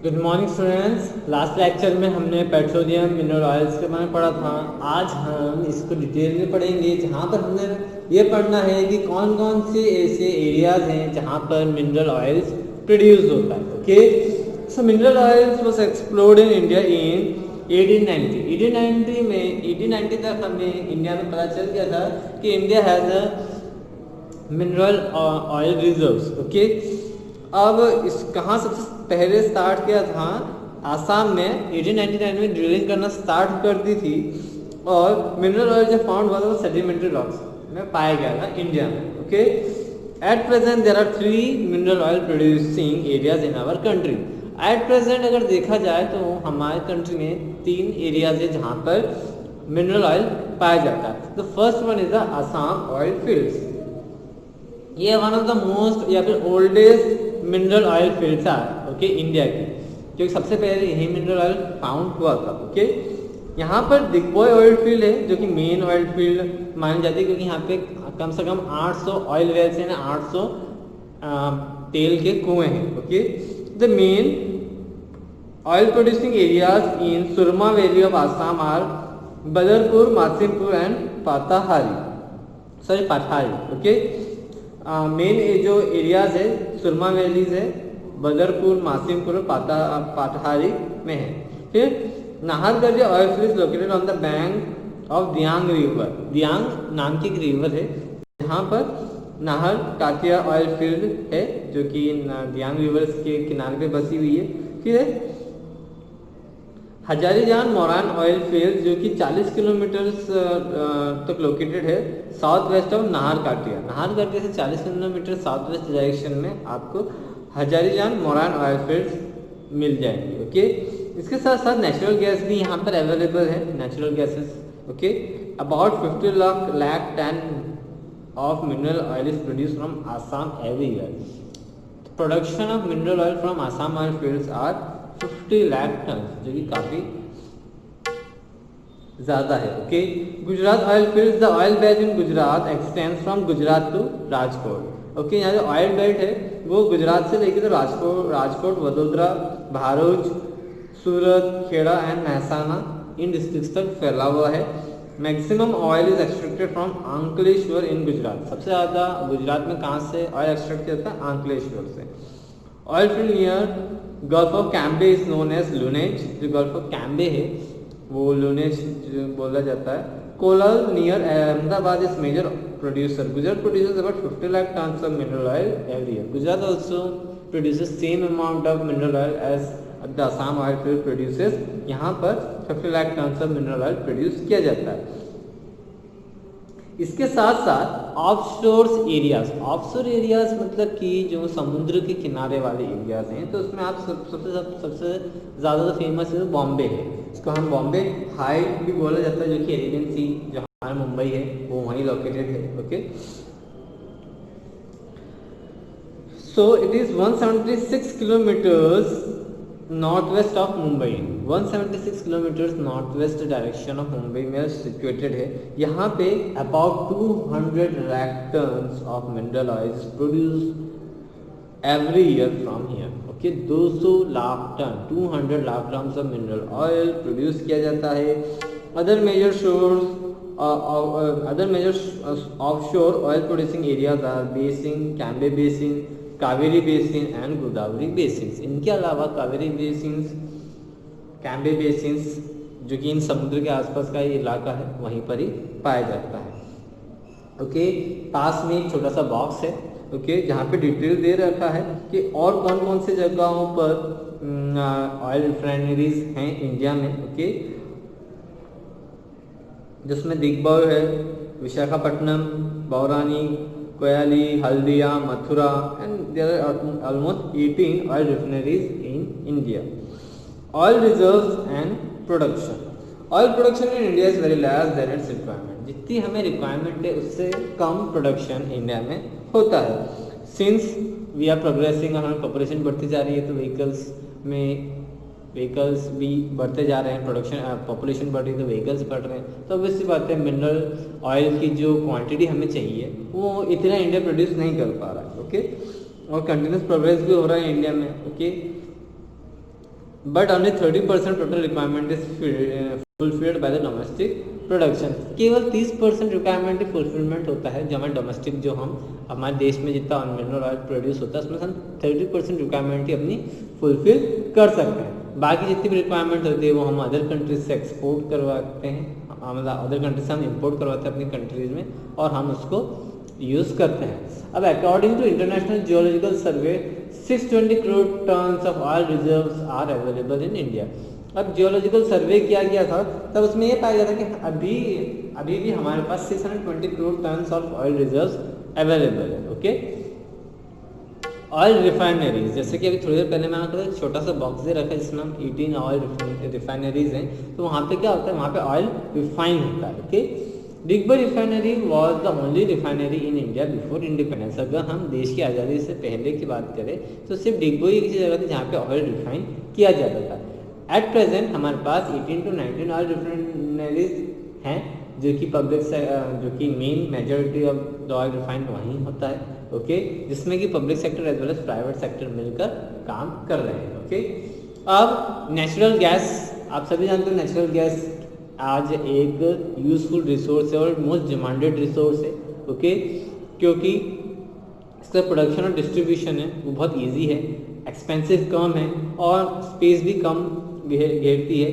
Good morning students. Last lecture में हमने petroleum mineral oils के बारे में पढ़ा था। आज हम इसको डिटेल में पढ़ेंगे, जहाँ पर हमने ये पढ़ना है कि कौन कौन से ऐसे एरियाज हैं जहाँ पर मिनरल ऑयल्स प्रोड्यूस होता है। Okay, so mineral oils was explored in India in 1890 में 1890 तक हमें इंडिया में पता चल गया था कि India has a mineral oil reserves. Okay, अब इस कहाँ सबसे पहले स्टार्ट किया था, आसाम में 1899 में ड्रिलिंग करना स्टार्ट कर दी थी और मिनरल ऑयल जो फाउंड हुआ था वो सेडिमेंट्री रॉक्स में पाया गया था इंडिया में। Okay, at present there are 3 mineral oil producing areas in our country. At present अगर देखा जाए तो हमारे कंट्री में 3 एरियाज है जहाँ पर मिनरल ऑयल पाया जाता है। The first one is the Assam oil fields. ये वन ऑफ द मोस्ट या फिर ओल्डेस्ट मिनरल ऑयल फील्ड्स है ओके इंडिया की, क्योंकि सबसे पहले यही मिनरल ऑयल फाउंड हुआ था। ओके, यहाँ पर दिग्बॉय ऑयल फील्ड है जो कि मेन ऑयल फील्ड मानी जाती है, क्योंकि यहाँ पे कम से कम 800 ऑयल वेल्स हैं, 800 तेल के कुएं हैं। Okay, the main oil producing areas in Surma valley of Assam are Badarpur, Masimpur and Pathari. Okay, main जो एरियाज है सुरमा वैलीज है, बदरपुर, मासिमपुर, पाठारी में है। फिर Nahargarh oil field located on the bank of Diyang river. Diyang नाम की एक रिवर है जहाँ पर नाहर काटिया ऑयल फील्ड है जो कि दियांग रिवर के किनारे पे बसी हुई है। फिर हजारीजान मोरान ऑयल फील्ड जो कि 40 किलोमीटर तक लोकेटेड है south west of Naharkatia. Naharkatia से 40 किलोमीटर साउथ वेस्ट डायरेक्शन में आपको हजारीजान मोरान ऑयल फील्ड्स मिल जाएंगे। ओके, इसके साथ साथ नेचुरल गैस भी यहाँ पर अवेलेबल है, natural gases. Okay, about 50 lakh ton of mineral oil is produce from Assam every year. Production of mineral oil from Assam oil fields are 50 lakh ton, जो कि काफी ज्यादा है। Okay, Gujarat oil fields, the oil belt in Gujarat extends from Gujarat to Rajkot. Okay, यहाँ जो oil belt है वो गुजरात से लेकर तो राजकोट, वडोदरा, भारूच, सूरत, खेड़ा एंड महसाना इन डिस्ट्रिक्ट्स तक फैला हुआ है। Maximum oil is extracted from Ankleshwar in Gujarat. सबसे ज्यादा गुजरात में कहाँ से ऑयल एक्सट्रैक्ट किया जाता है? अंकलेश्वर से। Oil field near gulf of Cambay is known as Lunej. जो गल्फ ऑफ कैम्बे है वो लुनेज बोला जाता है। Kalol near Ahmedabad is major producer. Gujarat producers about 50 lakh tons of mineral oil every year. Gujarat also produces same amount of mineral oil as the Assam oil field produces. यहाँ पर 50 lakh tons of mineral oil produce किया जाता है। इसके साथ साथ ऑफशोर एरियाज मतलब कि जो समुद्र के किनारे वाले एरियाज हैं, तो उसमें आप सबसे ज़्यादा तो फेमस है बॉम्बे है। इसको हम बॉम्बे हाई भी बोला जाता है, जो कि अरेबियन सी जो हमारा मुंबई है वो वहीं लोकेटेड है। Okay, so it is 176 kilometres north west of Mumbai. 176 kilometres north west direction of Mumbai में सिचुएटेड है। यहाँ पे about 200 lakh tons of mineral oil produce every year from here. Okay, 200 lakh ton, 200 lakh ton of mineral oil produce किया जाता है। Other major offshore oil producing areas are basin, Cambay basin, Kaveri basin and Godavari basins. इनके अलावा Kaveri basins, Cambay basins जो कि इन समुद्र के आसपास का ये इलाका है वहीं पर ही पाया जाता है। ओके, पास में एक छोटा सा बॉक्स है ओके, जहाँ पे डिटेल दे रखा है कि और कौन कौन से जगहों पर ऑयल रिफाइनरीज हैं इंडिया में। ओके, जिसमें दिग्बॉय है, Visakhapatnam, बौरानी, कोयाली, Haldia, Mathura and there are almost 18 oil refineries in India. Oil reserves and production. Oil production in India is very less than its requirement. जितनी हमें रिक्वायरमेंट है उससे कम प्रोडक्शन इंडिया में होता है। Since we are progressing और हमारी पॉपुलेशन बढ़ती जा रही है तो व्हीकल्स भी बढ़ते जा रहे हैं, प्रोडक्शन पॉपुलेशन बढ़ रही है तो व्हीकल्स बढ़ रहे हैं, तो ऑब्वियसली बात है मिनरल ऑयल की जो क्वांटिटी हमें चाहिए वो इतना इंडिया प्रोड्यूस नहीं कर पा रहा है। ओके, और कंटिन्यूस प्रोग्रेस भी हो रहा है इंडिया में। Okay, but only 30% total requirement is fulfilled by the domestic production. केवल 30% रिक्वायरमेंट ही फुलफिलमेंट होता है जो हमारे डोमेस्टिक, जो हम हमारे देश में जितना मिनरल ऑयल प्रोड्यूस होता है उसमें से हम 30% रिक्वायरमेंट ही अपनी फुलफिल कर सकते हैं। बाकी जितनी भी रिक्वायरमेंट होती है वो हम अदर कंट्रीज से एक्सपोर्ट करवाते हैं, मतलब अदर कंट्रीज से हम इम्पोर्ट करवाते हैं अपनी कंट्रीज में और हम उसको यूज़ करते हैं। अब according to international geological survey 620 crore tons of oil reserves are available in India. अब जियोलॉजिकल सर्वे किया गया था तब उसमें ये पाया गया था कि अभी भी हमारे पास 620 crore tons of oil reserves available है। ओके, ऑयल रिफाइनरीज, जैसे कि अभी थोड़ी देर पहले मैंने कहा छोटा सा बॉक्स दे रखा है जिसमें हम 18 ऑयल रिफाइनरीज हैं, तो वहाँ पे क्या होता है, वहाँ पे ऑयल रिफाइन होता है। Okay, Digboi refinery was the only refinery in India before independence. अगर हम देश की आज़ादी से पहले की बात करें तो सिर्फ डिगबई एक जगह थी जहाँ पे ऑयल रिफाइन किया जाता था। एट प्रेजेंट हमारे पास 18 to 19 ऑयल रिफाइनरीज हैं जो कि पब्लिक से जो कि main majority of the oil refined वहीं होता है। ओके, जिसमें कि public sector as well as private sector मिलकर काम कर रहे हैं। ओके, अब नेचुरल गैस, आप सभी जानते हो नेचुरल गैस आज एक यूजफुल रिसोर्स है और मोस्ट डिमांडेड रिसोर्स है। ओके, क्योंकि इसका प्रोडक्शन और डिस्ट्रीब्यूशन है वो बहुत इजी है, एक्सपेंसिव कम है और स्पेस भी कम घेरती है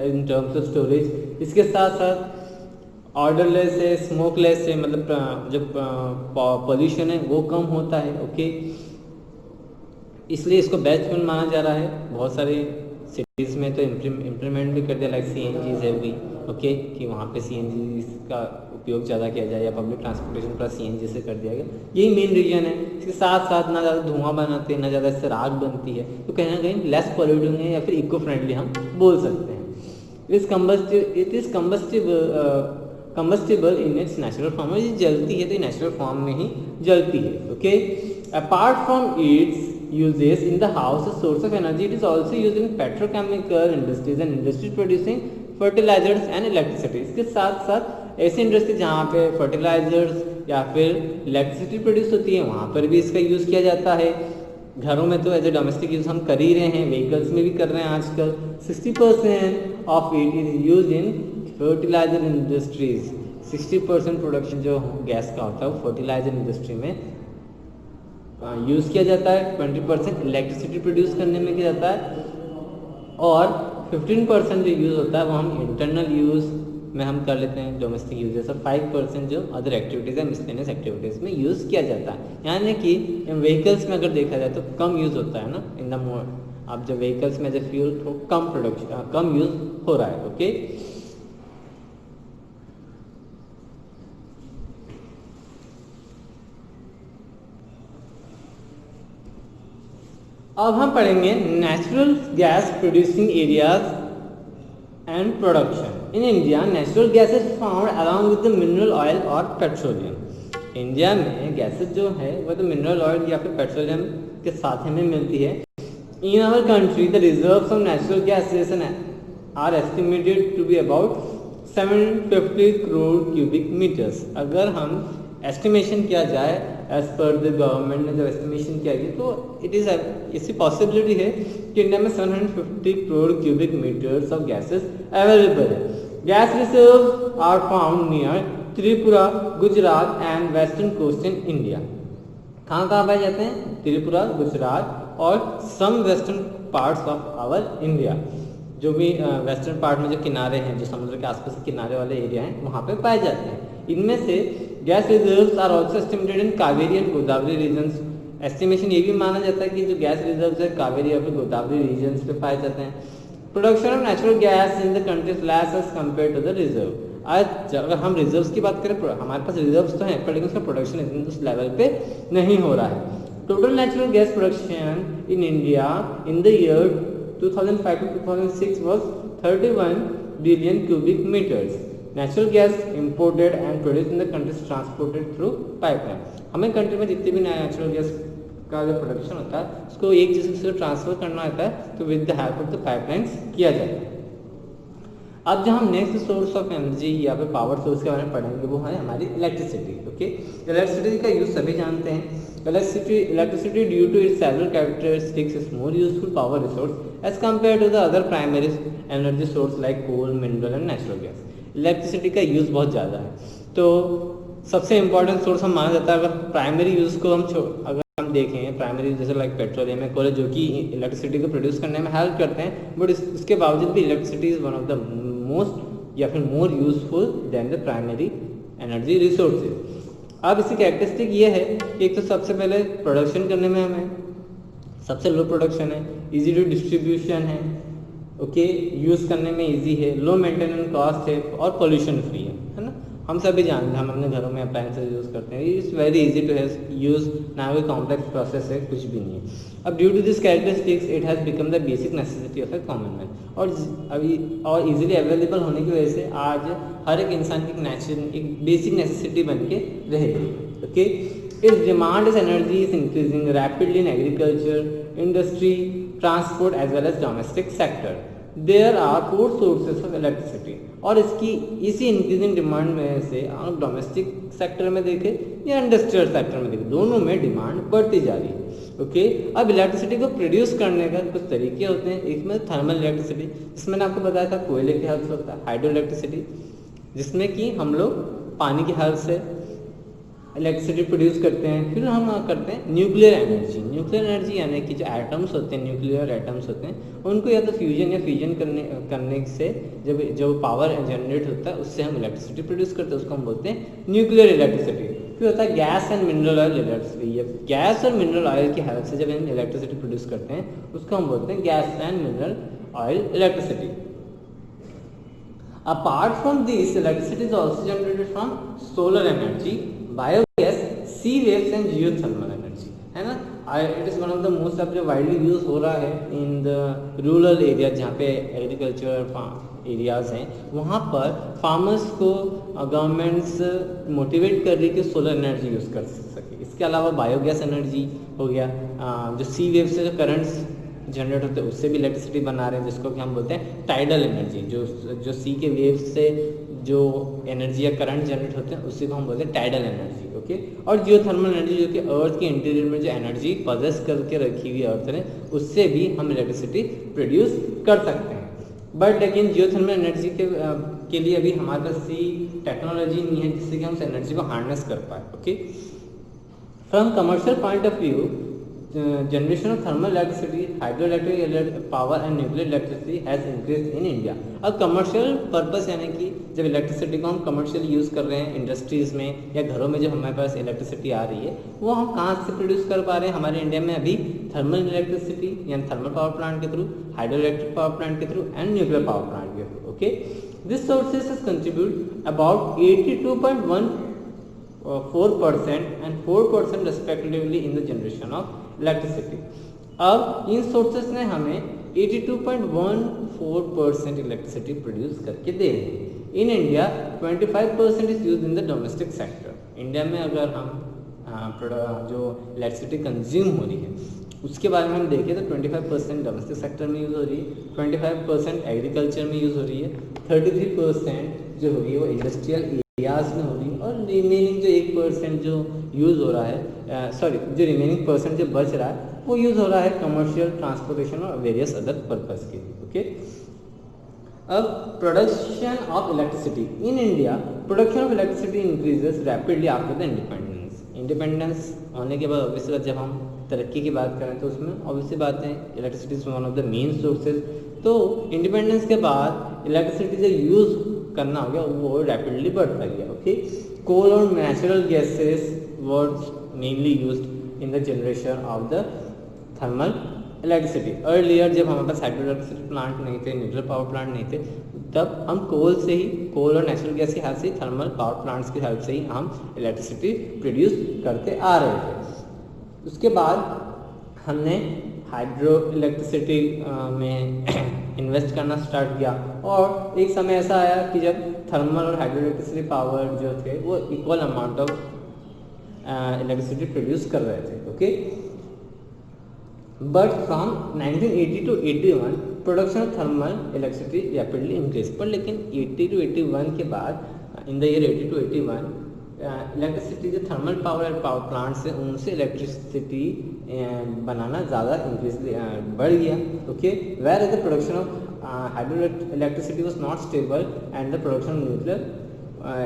इन टर्म्स ऑफ स्टोरेज। इसके साथ साथ ऑर्डरलेस है, स्मोकलेस है, मतलब जब पॉल्यूशन है वो कम होता है। ओके, इसलिए इसको बेस्ट फ्यूल माना जा रहा है। बहुत सारे सिटीज़ में तो इम्प्लीमेंट भी कर दिया, लाइक CNGs है भी। ओके, कि वहाँ पे CNGs का उपयोग ज़्यादा किया जाए या पब्लिक ट्रांसपोर्टेशन पूरा CNG से कर दिया गया, यही मेन रीजन है। इसके साथ साथ ना ज़्यादा धुआं बनाते हैं, ना ज़्यादा इससे राख बनती है, तो कहीं ना कहीं लेस पॉल्यूटिंग है या फिर इको फ्रेंडली हम बोल सकते हैं। It is combustible in its natural form. ये जलती है तो नेचुरल फॉर्म में ही जलती है। Okay, apart from its uses in the house as source of energy, it is also used in petrochemical industries and industries producing fertilizers and electricity। इसके साथ साथ ऐसी इंडस्ट्री जहाँ पे फर्टिलाइजर्स या फिर इलेक्ट्रिसिटी प्रोड्यूस होती है वहाँ पर भी इसका यूज़ किया जाता है। घरों में तो एज ए डोमेस्टिक यूज़ हम कर ही रहे हैं, व्हीकल्स में भी कर रहे हैं आजकल। 60% of it is use in fertiliser industries. 60% production जो गैस का होता है वो फर्टिलाइजर इंडस्ट्री में यूज़ किया जाता है। 20% इलेक्ट्रिसिटी प्रोड्यूस करने में किया जाता है और 15% जो यूज़ होता है वो हम इंटरनल यूज़ में हम कर लेते हैं, डोमेस्टिक यूजेस, और 5% जो अदर एक्टिविटीज़ है, मिसलेनियस एक्टिविटीज़ में यूज़ किया जाता है। यानी कि व्हीकल्स में अगर देखा जाए तो कम यूज़ होता है ना इन द मोर, अब जब व्हीकल्स में जब फ्यूल तो कम प्रोडक्शन कम यूज़ हो रहा है। ओके, अब हम पढ़ेंगे natural gas producing areas and production in India. Natural gas is found along with the mineral oil और पेट्रोलियम। इंडिया में गैसेज जो है वो तो मिनरल ऑयल या फिर पेट्रोलियम के साथ हमें मिलती है। In our country the reserves of natural gases are estimated to be about 750 crore cubic metres. अगर हम एस्टिमेशन किया जाए एज पर द गवर्नमेंट ने जब एस्टिमेशन किया गया तो इट इज़ ऐसी पॉसिबिलिटी है कि इंडिया में 750 crore cubic metres of gases available है। Gas reserve are found near Tripura, Gujarat and western coast in India. कहाँ कहाँ पाए जाते हैं? त्रिपुरा, गुजरात और some western parts of our India. जो भी वेस्टर्न पार्ट में जो किनारे हैं, जो समुद्र के आसपास के किनारे वाले एरिया हैं, वहाँ पे पाए जाते हैं। इनमें से gas reserves are also estimated in Kaveri and Godavari regions. Estimation ये भी माना जाता है कि जो गैस रिजर्व्स है कावेरी या फिर गोदावरी रीजन्स पे पाए जाते हैं। Production of natural gas in the country is less as compare to the reserve. आज अगर हम रिजर्व्स की बात करें, हमारे पास रिजर्व्स तो हैं पर लेकिन उसका प्रोडक्शन इतने उस लेवल पे नहीं हो रहा है। Total natural gas production in India in the year 2005 to 2006 was 31 billion cubic meters. Natural gas imported and produced in the country is transported through pipeline. हमें कंट्री में जितने भी नेचुरल गैस का जो प्रोडक्शन होता है उसको एक जगह से ट्रांसफर करना होता है तो with the help of the pipelines किया जाता है। अब जो हम नेक्स्ट सोर्स ऑफ एनर्जी या फिर पावर सोर्स के बारे में पढ़ेंगे वो है हमारी इलेक्ट्रिसिटी। ओके, इलेक्ट्रिसिटी का यूज़ सभी जानते हैं। Electricity due to its several characteristics is more useful power resource as compared to the other primary energy source like coal, mineral and natural gas. Electricity का यूज़ बहुत ज़्यादा है, तो सबसे इम्पोर्टेंट सोर्स हम माना जाता है। अगर प्राइमरी यूज़ को अगर हम देखें, प्राइमरी जैसे लाइक पेट्रोलियम है, कोयले, जो कि इलेक्ट्रिसिटी को प्रोड्यूस करने में हेल्प करते हैं, बट इसके बावजूद भी electricity is one of the most या फिर more useful than the primary energy resources. अब इसकी कैरेक्टरिस्टिक ये है कि एक तो सबसे पहले प्रोडक्शन करने में हमें सबसे लो प्रोडक्शन है, इजी टू डिस्ट्रीब्यूशन है, ओके, यूज़ करने में इजी है, लो मेंटेनेंस कॉस्ट है और पोल्यूशन फ्री है ना। हम सभी जानते हैं, हम अपने घरों में अप्लायंसेस यूज़ करते हैं, it's very easy to use, ना कोई कॉम्प्लेक्स प्रोसेस है, कुछ भी नहीं है। अब due to this characteristics it has become the basic necessity of a common man, और इजीली अवेलेबल होने की वजह से आज हर एक इंसान की एक बेसिक नेसेसिटी बन के रहेगी। ओके, इस demand is energy is increasing rapidly in agriculture, industry, transport as well as domestic sector. There are 4 sources of electricity, और इसकी इसी इंक्रीजिंग डिमांड में से आप डोमेस्टिक सेक्टर में देखें या इंडस्ट्रियल सेक्टर में देखें, दोनों में डिमांड बढ़ती जा रही है। ओके, अब इलेक्ट्रिसिटी को प्रोड्यूस करने का कुछ तरीके होते हैं। एक में थर्मल इलेक्ट्रिसिटी, जिसमें मैंने आपको बताया था कोयले की हेल्प से होता है, हाइड्रो इलेक्ट्रिसिटी जिसमें कि हम लोग पानी की हेल्प से इलेक्ट्रिसिटी प्रोड्यूस करते हैं। फिर हम करते हैं न्यूक्लियर एनर्जी। न्यूक्लियर एनर्जी यानी कि जो एटम्स होते हैं, न्यूक्लियर एटम्स होते हैं, उनको या तो फ्यूजन या फिजन करने से जो पावर जनरेट होता है उससे हम इलेक्ट्रिसिटी प्रोड्यूस करते हैं, उसको हम बोलते हैं न्यूक्लियर इलेक्ट्रिसिटी। फिर होता है gas and mineral oil electricity. ये गैस और मिनरल ऑयल की हेल्प से जब हम इलेक्ट्रिसिटी प्रोड्यूस करते हैं उसको हम बोलते हैं gas and mineral oil electricity. Apart from this, electricity is also generated from solar energy, biogas, sea waves and geothermal energy, है ना। It is one of the most अब जो वाइडली यूज हो रहा है इन द रूरल एरिया, जहाँ पे agriculture areas हैं, वहाँ पर फार्मर्स को गवर्नमेंट्स मोटिवेट कर रही है कि सोलर एनर्जी यूज़ कर सके। इसके अलावा बायोगैस एनर्जी हो गया, जो सी वेव से जो करंट्स जनरेट होते हैं उससे भी इलेक्ट्रिसिटी बना रहे हैं, जिसको कि हम बोलते हैं टाइडल एनर्जी। जो सी के वेव्स से जो एनर्जी या करंट जनरेट होते हैं उसी को हम बोलते हैं टाइडल एनर्जी। ओके, और जियोथर्मल एनर्जी जो कि अर्थ के इंटीरियर में जो एनर्जी पजेस करके रखी हुई अर्थ ने, उससे भी हम इलेक्ट्रिसिटी प्रोड्यूस कर सकते हैं। बट लेकिन जियोथर्मल एनर्जी के लिए अभी हमारे पास टेक्नोलॉजी नहीं है जिससे कि हम उस एनर्जी को हार्नेस कर पाए। Okay, from commercial point of view, generation of thermal electricity, hydroelectric power and nuclear electricity has increased in India। अब कमर्शियल पर्पस यानी कि जब इलेक्ट्रिसिटी को हम कमर्शियल यूज़ कर रहे हैं इंडस्ट्रीज़ में या घरों में, जो हमारे पास इलेक्ट्रिसिटी आ रही है वो हम कहाँ से प्रोड्यूस कर पा रहे हैं? हमारे इंडिया में अभी थर्मल इलेक्ट्रिसिटी यानी थर्मल पावर प्लांट के through, hydro electric power plant के through and nuclear power plant के through. Okay, these sources contribute about 82.14% and 4% respectively in the generation of electricity. अब इन सोर्सेस ने हमें 82.14% इलेक्ट्रिसिटी प्रोड्यूस करके दे रहे हैं। In India 25% is use in the domestic sector. India में अगर हम जो इलेक्ट्रिसिटी कंज्यूम हो रही है उसके बारे में हम देखें तो 25% डोमेस्टिक सेक्टर में यूज़ हो रही है, 25% एग्रीकल्चर में यूज़ हो रही है, 33% जो हो रही है वो इंडस्ट्रियल एरियाज में हो रही है, और रिमेनिंग जो 1% जो यूज़ हो रहा है, जो रिमेनिंग परसेंट जो बच रहा है वो यूज़ हो रहा है कमर्शियल, ट्रांसपोर्टेशन और वेरियस अदर पर्पस के लिए। ओके, अब production of electricity in India, production of electricity increases rapidly after the independence. Independence होने के बाद ऑब्वियसली जब हम तरक्की की बात करें तो उसमें ऑब्वियसली बात है electricity is one of the main sources. तो इंडिपेंडेंस के बाद इलेक्ट्रिसिटी जो यूज़ करना हो गया वो रैपिडली बढ़ता गया। ओके, कोल और natural gases were mainly used in the generation of the thermal electricity। earlier जब हमारे पास हाइड्रो इलेक्ट्रिसिटी प्लांट नहीं थे, न्यूक्लियर पावर प्लांट नहीं थे, तब हम कोल और नेचुरल गैस की हेल्प से, थर्मल पावर प्लांट्स की हेल्प से ही हम इलेक्ट्रिसिटी प्रोड्यूस करते आ रहे थे। उसके बाद हमने हाइड्रो इलेक्ट्रिसिटी में इन्वेस्ट करना स्टार्ट किया, और एक समय ऐसा आया कि जब थर्मल और हाइड्रो इलेक्ट्रिसिटी पावर जो थे वो equal amount of electricity produce कर रहे थे। Okay, but from 1980 to 81 production of thermal electricity rapidly increase. पर लेकिन 80 to 81 के बाद, in the year 80 to 81 electricity जो थर्मल पावर प्लांट से उनसे इलेक्ट्रिसिटी बनाना ज़्यादा इंक्रीज बढ़ गया। Okay, where is the production of hydro electricity was not stable and the production of nuclear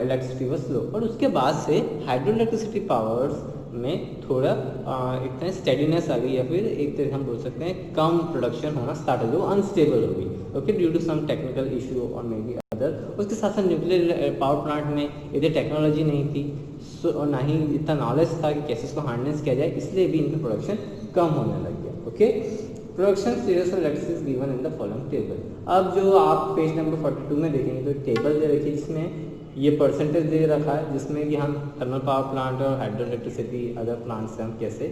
electricity was slow. और उसके बाद से हाइड्रो इलेक्ट्रिसिटी पावर्स में थोड़ा एक तरह स्टेडीनेस आ गई, या फिर एक तरह हम बोल सकते हैं कम प्रोडक्शन होना स्टार्ट हो गई, वो अनस्टेबल हो गई। Okay, due to some technical issue और मे बी अदर। उसके साथ साथ न्यूक्लियर पावर प्लांट में इतनी टेक्नोलॉजी नहीं थी, और ना ही इतना नॉलेज था कि कैसे इसको हार्नेस किया जाए, इसलिए भी इनका प्रोडक्शन कम होने लग गया। Okay, production series of electricity given in the following table. अब जो आप पेज नंबर 42 में देखेंगे तो एक टेबल दे रखी है जिसमें ये परसेंटेज दे रखा है, जिसमें कि हम थर्मल पावर प्लांट और हाइड्रो इलेक्ट्रिसिटी अदर प्लांट से हम कैसे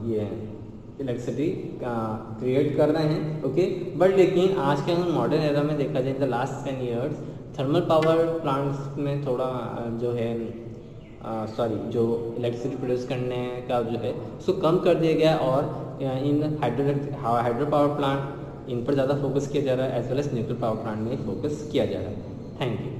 ये इलेक्ट्रिसिटी क्रिएट कर रहे हैं। ओके, बट लेकिन आज के हम मॉडर्न एरा में देखा जाए in the last 10 years thermal power plants में थोड़ा जो है जो इलेक्ट्रिसिटी प्रोड्यूस करने का जो है उसको कम कर दिया गया, और इन हाइड्रो पावर प्लांट इन पर ज़्यादा फोकस किया जा रहा है, as well as nuclear power plant में फोकस किया जा रहा है। Thank you.